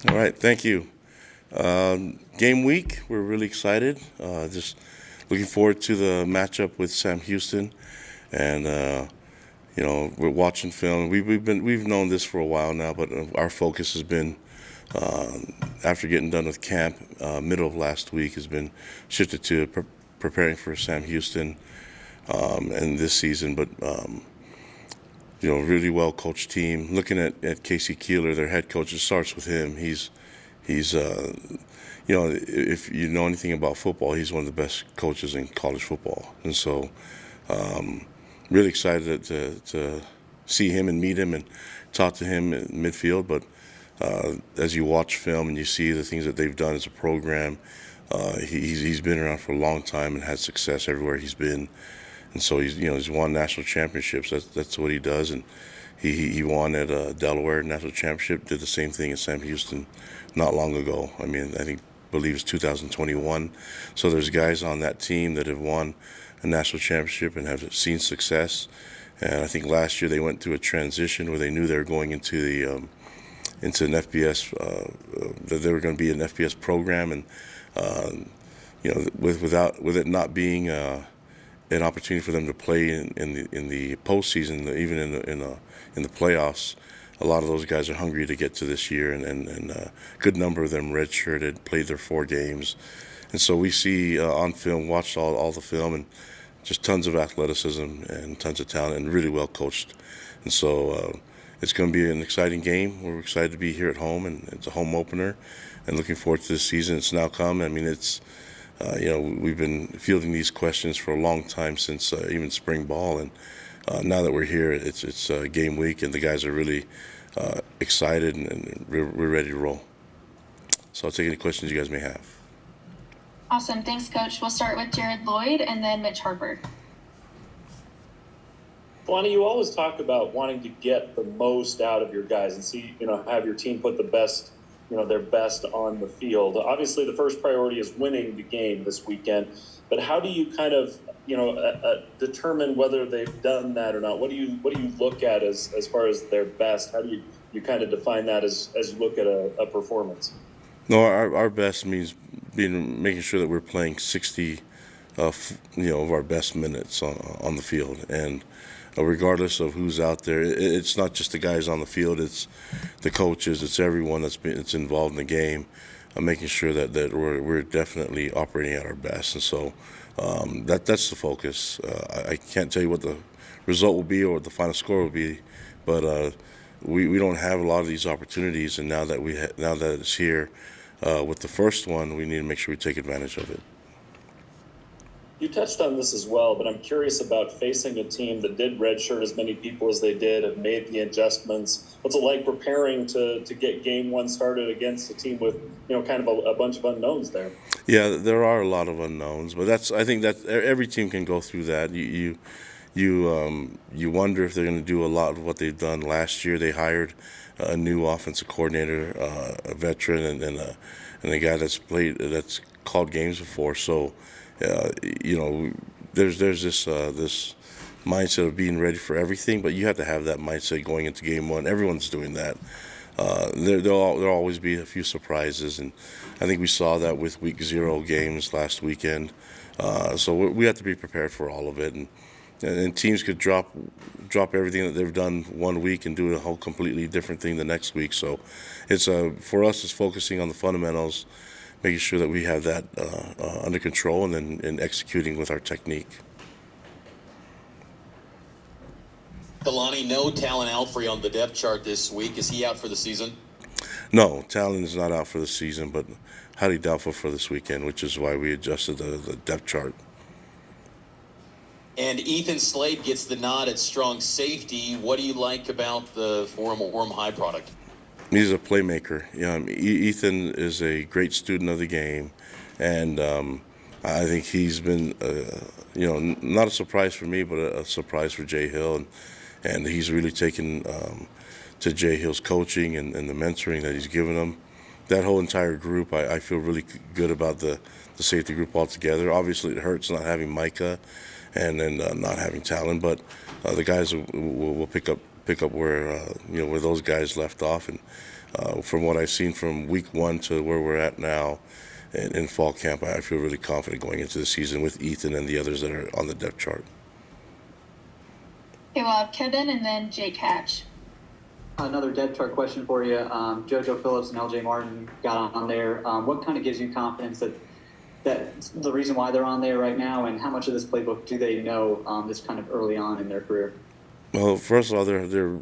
All right, thank you. Game week, we're really excited. Just looking forward to the matchup with Sam Houston, and we're watching film. We've known this for a while now, but our focus has been after getting done with camp, middle of last week, has been shifted to preparing for Sam Houston and this season. But really well coached team. Looking at Casey Keeler, their head coach, it starts with him. He's if you know anything about football, he's one of the best coaches in college football, and so really excited to see him and meet him and talk to him in midfield. But as you watch film and you see the things that they've done as a program, he's been around for a long time and had success everywhere he's been. And so he's won national championships. That's what he does. And he won at Delaware national championship. Did the same thing at Sam Houston not long ago. I mean, believe it's 2021. So there's guys on that team that have won a national championship and have seen success. And I think last year they went through a transition where they knew they were going into an FBS, that they were going to be an FBS program, and with it not being an opportunity for them to play in the postseason, even in the playoffs. A lot of those guys are hungry to get to this year, and a good number of them redshirted, played their 4 games, and so we see on film, watched all the film, and just tons of athleticism and tons of talent, and really well coached, and so it's going to be an exciting game. We're excited to be here at home, and it's a home opener, and looking forward to this season. It's now come. I mean, it's we've been fielding these questions for a long time since even spring ball, and now that we're here, it's game week, and the guys are really excited, and we're ready to roll. So I'll take any questions you guys may have. Awesome. Thanks, Coach. We'll start with Jared Lloyd and then Mitch Harper. Kalani, you always talk about wanting to get the most out of your guys and see, have your team put the best, their best on the field. Obviously, the first priority is winning the game this weekend, but how do you kind of, determine whether they've done that or not? What do you look at as far as their best? How do you kind of define that as you look at a performance? No, our best means making sure that we're playing 60, of our best minutes on the field, and regardless of who's out there, it's not just the guys on the field; it's the coaches, it's everyone that's involved in the game, making sure that we're definitely operating at our best, and so that's the focus. I can't tell you what the result will be or what the final score will be, but we don't have a lot of these opportunities, and now that it's here. With the first one, we need to make sure we take advantage of it. You touched on this as well, but I'm curious about facing a team that did redshirt as many people as they did, have made the adjustments. What's it like preparing to get game one started against a team with, kind of a bunch of unknowns there? Yeah, there are a lot of unknowns, but I think that every team can go through that. You wonder if they're going to do a lot of what they've done last year. They hired a new offensive coordinator, a veteran, and a guy that's called games before. So, there's this mindset of being ready for everything, but you have to have that mindset going into game one. Everyone's doing that. There'll always be a few surprises, and I think we saw that with week 0 games last weekend. So we have to be prepared for all of it, and teams could drop everything that they've done one week and do a whole completely different thing the next week. So it's for us, it's focusing on the fundamentals, making sure that we have that under control, and then executing with our technique. Kalani, no Talon Alfrey on the depth chart this week. Is he out for the season? No, Talon is not out for the season, but highly doubtful for this weekend, which is why we adjusted the depth chart. And Ethan Slade gets the nod at strong safety. What do you like about the Orem High product? He's a playmaker. Ethan is a great student of the game, and I think he's been, not a surprise for me, but a surprise for Jay Hill, and he's really taken to Jay Hill's coaching and the mentoring that he's given him. That whole entire group, I feel really good about the safety group altogether. Obviously, it hurts not having Micah and then not having Talon, but the guys will pick up where where those guys left off, and from what I've seen from week 1 to where we're at now in fall camp, I feel really confident going into the season with Ethan and the others that are on the depth chart. Okay, we'll have Kevin and then Jake Hatch. Another depth chart question for you. JoJo Phillips and LJ Martin got on there. What kind of gives you confidence that the reason why they're on there right now, and how much of this playbook do they know this kind of early on in their career? Well, first of all, they're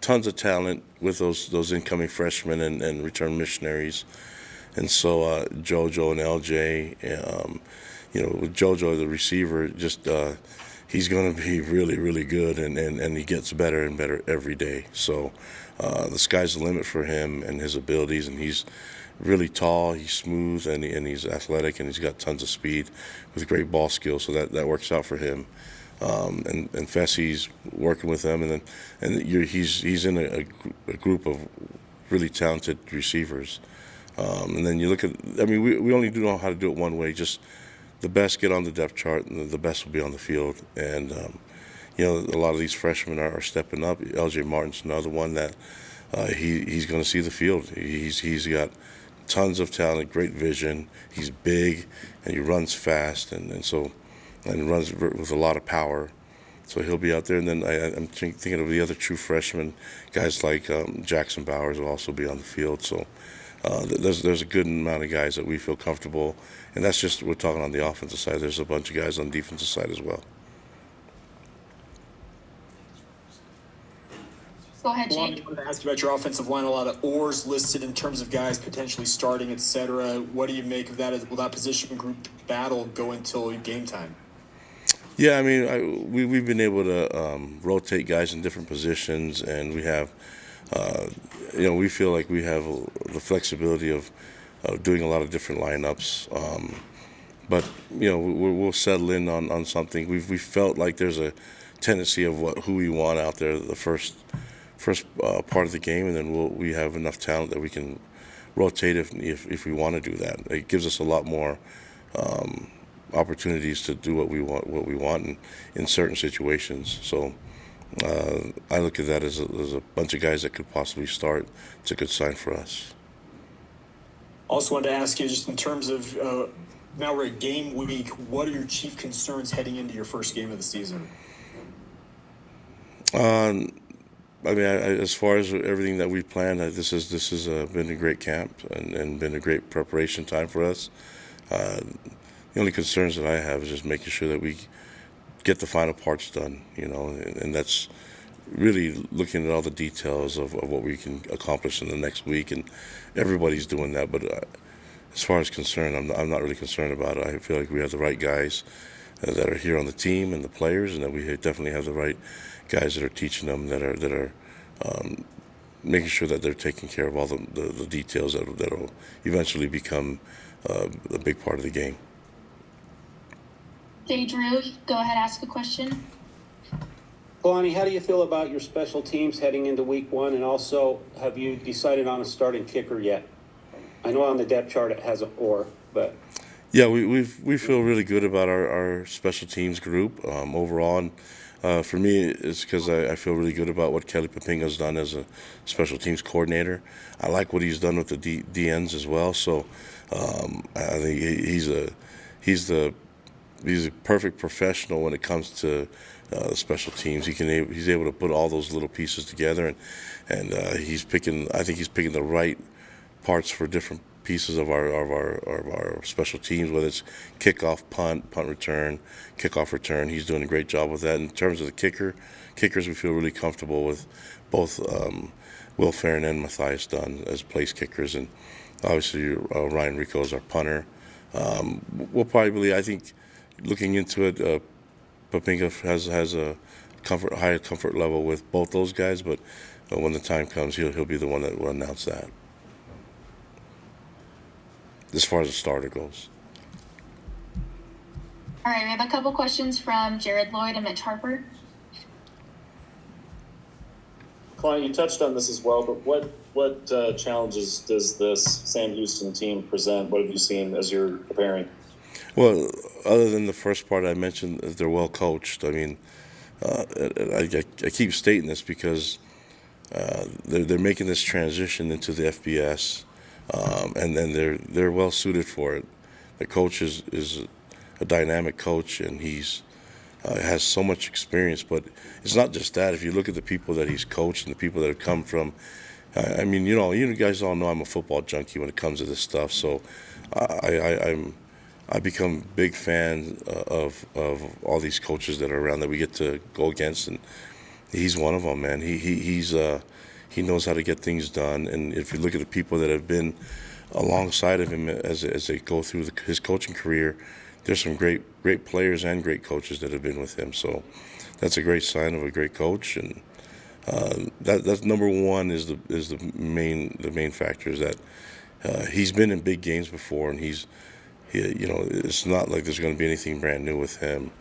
tons of talent with those incoming freshmen and return missionaries. And so JoJo and LJ, with JoJo, the receiver, just he's going to be really, really good, and he gets better and better every day. So the sky's the limit for him and his abilities, and he's really tall, he's smooth, and he's athletic, and he's got tons of speed with great ball skills, so that works out for him. And Fessie's working with them, he's in a group of really talented receivers. And then you look at, we only do know how to do it one way, just the best get on the depth chart, and the best will be on the field. And, a lot of these freshmen are stepping up. LJ Martin's another one that he's going to see the field. He's got tons of talent, great vision. He's big, and he runs fast, and runs with a lot of power. So he'll be out there. And then I'm thinking of the other true freshmen, guys like Jackson Bowers will also be on the field. So there's a good amount of guys that we feel comfortable, and that's just, we're talking on the offensive side. There's a bunch of guys on the defensive side as well. Go ahead, I Jake. wanted to ask you about your offensive line. A lot of oars listed in terms of guys potentially starting, etc. What do you make of that? Will that position group battle go until game time? Yeah, we've been able to rotate guys in different positions, and we have, we feel like we have the flexibility of doing a lot of different lineups. But we'll settle in on something. We felt like there's a tendency of who we want out there the first part of the game, and then we have enough talent that we can rotate if we want to do that. It gives us a lot more opportunities to do what we want in certain situations. So I look at that as a bunch of guys that could possibly start. It's a good sign for us. Also wanted to ask you, just in terms of now we're at game week, what are your chief concerns heading into your first game of the season? As far as everything that we planned, this has been a great camp and been a great preparation time for us. The only concerns that I have is just making sure that we get the final parts done, and that's really looking at all the details of what we can accomplish in the next week, and everybody's doing that. But as far as concern, I'm not really concerned about it. I feel like we have the right guys that are here on the team and the players, and that we definitely have the right guys that are teaching them, that are making sure that they're taking care of all the details that'll eventually become a big part of the game. Jay Drew, go ahead, ask a question. Kalani, how do you feel about your special teams heading into week 1? And also, have you decided on a starting kicker yet? I know on the depth chart it has an or, but... Yeah, we feel really good about our special teams group overall. And for me, it's because I feel really good about what Kelly Papinga's done as a special teams coordinator. I like what he's done with the DNs as well. So I think he's a perfect professional when it comes to special teams. He's able to put all those little pieces together, and he's picking the right parts for different pieces of our special teams, whether it's kickoff, punt return, kickoff return. He's doing a great job with that. In terms of the kickers, we feel really comfortable with both Will Farron and Matthias Dunn as place kickers, and obviously Ryan Rico is our punter. We'll probably, I think, looking into it, Papinga has a high comfort level with both those guys, but when the time comes, he'll be the one that will announce that, as far as the starter goes. All right, we have a couple questions from Jared Lloyd and Mitch Harper. Kalani, you touched on this as well, but what challenges does this Sam Houston team present? What have you seen as you're preparing? Well, other than the first part I mentioned, they're well coached. I keep stating this because they're making this transition into the FBS, and then they're well suited for it. The coach is a dynamic coach, and he's has so much experience. But it's not just that. If you look at the people that he's coached and the people that have come from, I mean, you guys all know I'm a football junkie when it comes to this stuff. So I become big fan of all these coaches that are around that we get to go against, and he's one of them, man. He knows how to get things done, and if you look at the people that have been alongside of him as they go through his coaching career, there's some great players and great coaches that have been with him. So that's a great sign of a great coach, and that's number one is the main factor is that he's been in big games before, and it's not like there's going to be anything brand new with him,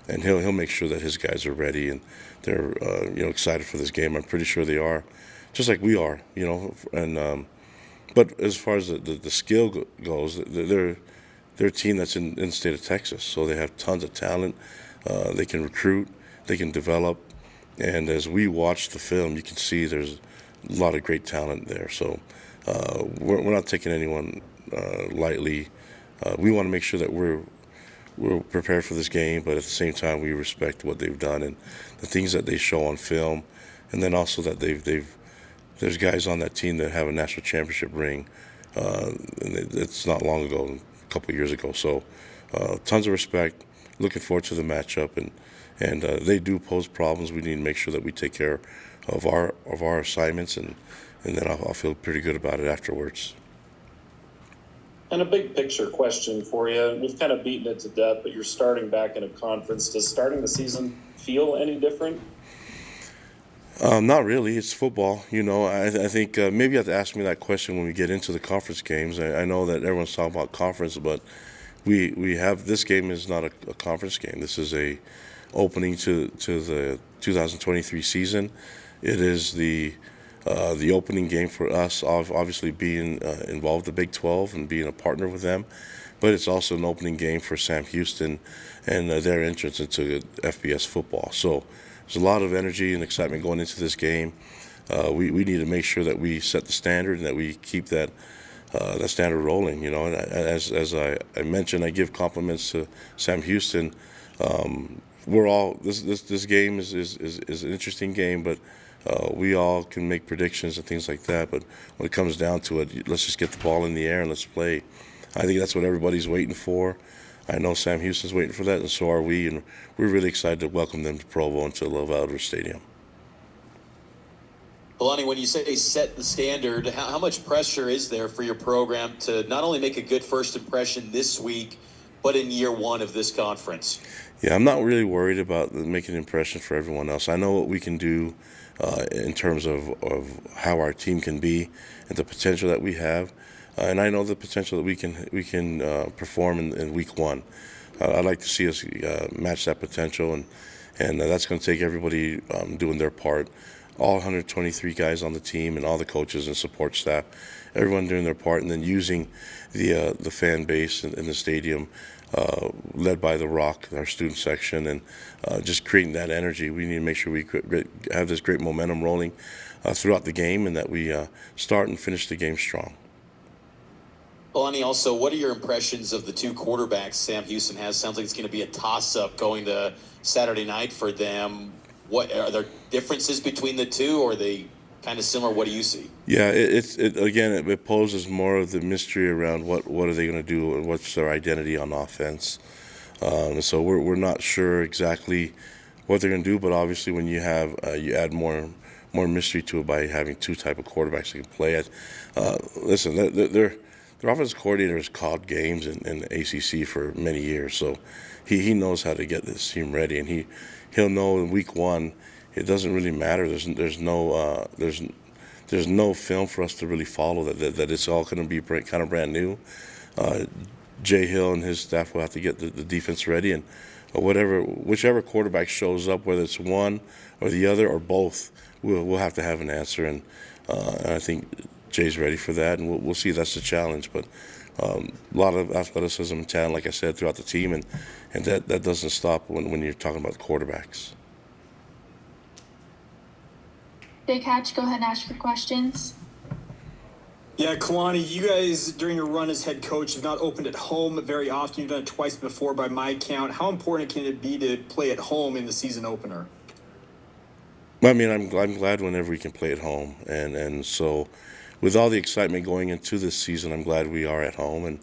and he'll make sure that his guys are ready and they're excited for this game. I'm pretty sure they are, just like we are, and but as far as the skill goes, they're a team that's in the state of Texas, so they have tons of talent. They can recruit, they can develop, and as we watch the film, you can see there's a lot of great talent there. So we're not taking anyone lightly. We want to make sure that we're prepared for this game, but at the same time, we respect what they've done and the things that they show on film, and then also that there's guys on that team that have a national championship ring. And it's not long ago, a couple of years ago. So tons of respect. Looking forward to the matchup, and they do pose problems. We need to make sure that we take care of our assignments, and then I'll feel pretty good about it afterwards. And a big picture question for you. We've kind of beaten it to death, but you're starting back in a conference. Does starting the season feel any different? Not really. It's football. I think maybe you have to ask me that question when we get into the conference games. I know that everyone's talking about conference, but we have this game is not a conference game. This is a opening to the 2023 season. It is the opening game for us, obviously being involved in the Big 12 and being a partner with them, but it's also an opening game for Sam Houston and their entrance into FBS football. So there's a lot of energy and excitement going into this game. We need to make sure that we set the standard and that we keep that standard rolling. And as I mentioned, I give compliments to Sam Houston. This game is an interesting game, but we all can make predictions and things like that. But when it comes down to it, let's just get the ball in the air and let's play. I think that's what everybody's waiting for. I know Sam Houston's waiting for that, and so are we. And we're really excited to welcome them to Provo and to Love Outdoor Stadium. Kalani, when you say set the standard, how much pressure is there for your program to not only make a good first impression this week, but in year one of this conference? Yeah, I'm not really worried about making an impression for everyone else. I know what we can do in terms of how our team can be and the potential that we have. And I know the potential that we can perform in week one. I'd like to see us match that potential, and that's going to take everybody doing their part. All 123 guys on the team and all the coaches and support staff, everyone doing their part, and then using the fan base in the stadium, led by The Rock, our student section, and just creating that energy. We need to make sure we have this great momentum rolling throughout the game, and that we start and finish the game strong. Kalani, also, what are your impressions of the two quarterbacks Sam Houston has? Sounds like it's going to be a toss-up going to Saturday night for them. What are there differences between the two, or are they kind of similar? What do you see? Yeah, it poses more of the mystery around what are they going to do and what's their identity on offense. So we're not sure exactly what they're going to do, but obviously when you have you add more mystery to it by having two type of quarterbacks that can play it. Listen, their offensive coordinator has called games in the ACC for many years, so he knows how to get this team ready, and he'll know in week one it doesn't really matter. There's no film for us to really follow that it's all going to be kind of brand new. Jay Hill and his staff will have to get the defense ready, and whichever quarterback shows up, whether it's one or the other or both, we'll have to have an answer, and I think Jay's ready for that, and we'll see. That's the challenge, but a lot of athleticism and talent, like I said, throughout the team, and that doesn't stop when you're talking about the quarterbacks. Jake Hatch, go ahead and ask your questions. Yeah, Kalani, you guys during your run as head coach have not opened at home very often. You've done it twice before by my count. How important can it be to play at home in the season opener? I mean, I'm glad whenever we can play at home, and so with all the excitement going into this season, I'm glad we are at home,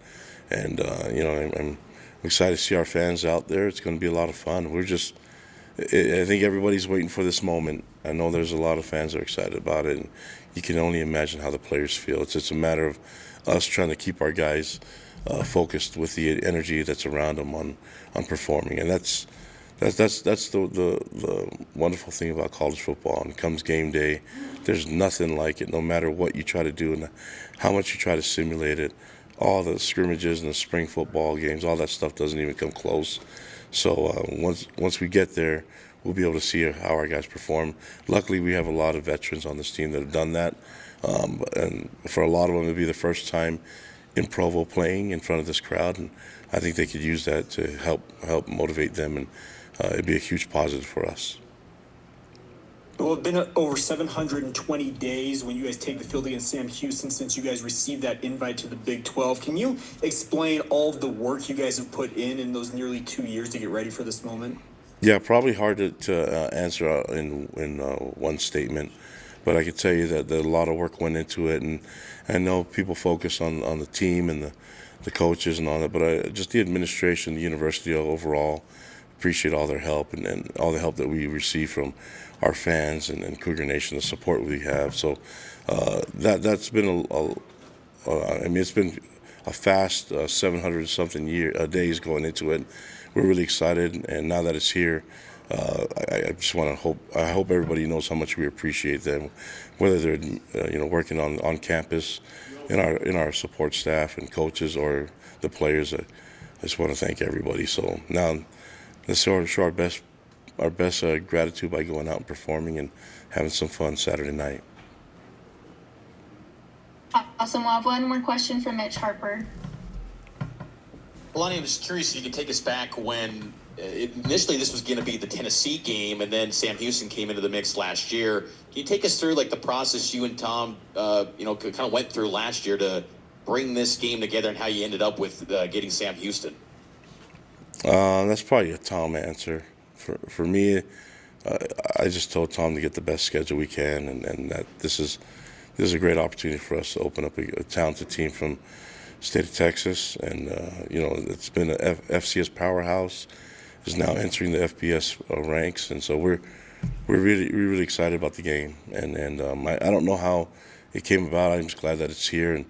and you know, I'm excited to see our fans out there. It's going to be a lot of fun. I think everybody's waiting for this moment. I know there's a lot of fans that are excited about it, and you can only imagine how the players feel. It's a matter of us trying to keep our guys focused with the energy that's around them on performing, and that's the wonderful thing about college football. And comes game day, there's nothing like it. No matter what you try to do and how much you try to simulate it, all the scrimmages and the spring football games, all that stuff doesn't even come close. So once we get there, we'll be able to see how our guys perform. Luckily, we have a lot of veterans on this team that have done that, and for a lot of them, it'll be the first time in Provo playing in front of this crowd, and I think they could use that to help motivate them, and it'd be a huge positive for us. Well, it's been over 720 days when you guys take the field against Sam Houston since you guys received that invite to the Big 12. Can you explain all of the work you guys have put in those nearly 2 years to get ready for this moment? Yeah, probably hard to answer in one statement, but I could tell you that a lot of work went into it, and I know people focus on the team and the coaches and all that, but just the administration, the university overall, appreciate all their help and all the help that we receive from our fans and Cougar Nation, the support we have. So that's been I mean, it's been a fast 700-something days going into it. We're really excited, and now that it's here, I just want to I hope everybody knows how much we appreciate them, whether they're working on campus, in our support staff and coaches, or the players. I just want to thank everybody. So now let's show our best gratitude by going out and performing and having some fun Saturday night. Awesome. We'll have one more question from Mitch Harper. Kalani, I'm just curious if you could take us back when initially this was going to be the Tennessee game, and then Sam Houston came into the mix last year. Can you take us through the process you and Tom, kind of went through last year to bring this game together, and how you ended up with getting Sam Houston? That's probably a Tom answer. For me, I just told Tom to get the best schedule we can, and that this is a great opportunity for us to open up a talented team from state of Texas, and it's been an FCS powerhouse, is now entering the FBS ranks, and so we're really excited about the game, and I don't know how it came about. I'm just glad that it's here, and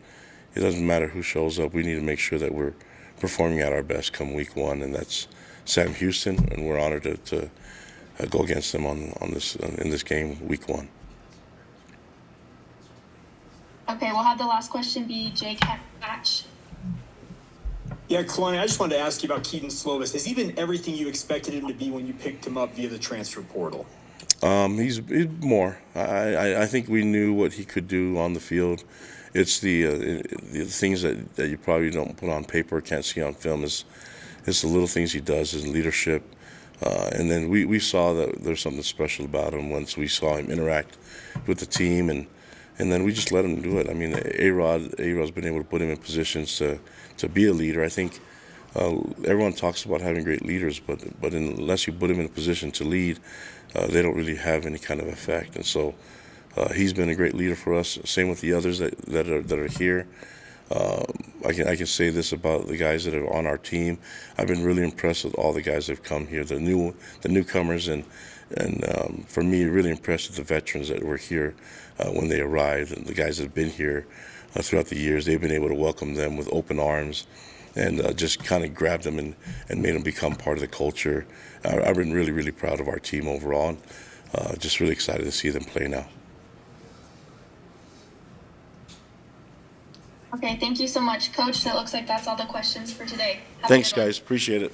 it doesn't matter who shows up. We need to make sure that we're performing at our best come week one, and that's Sam Houston, and we're honored to go against them in this game week one. Okay, we'll have the last question be Jake Hatch. Yeah, Kalani, I just wanted to ask you about Keaton Slovis. Has he been everything you expected him to be when you picked him up via the transfer portal? He's more. I think we knew what he could do on the field. It's the things that you probably don't put on paper, can't see on film. It's the little things he does, his leadership. And then we saw that there's something special about him once we saw him interact with the team, and then we just let him do it. I mean, A-Rod's been able to put him in positions to be a leader. I think everyone talks about having great leaders, but unless you put him in a position to lead, they don't really have any kind of effect. And so he's been a great leader for us. Same with the others that are here. I can say this about the guys that are on our team. I've been really impressed with all the guys that have come here, the newcomers, and for me, really impressed with the veterans that were here when they arrived, and the guys that have been here throughout the years. They've been able to welcome them with open arms and just kind of grab them and made them become part of the culture. I've been really, really proud of our team overall, and just really excited to see them play now. Okay, thank you so much, Coach. That looks like that's all the questions for today. Thanks, guys. Appreciate it.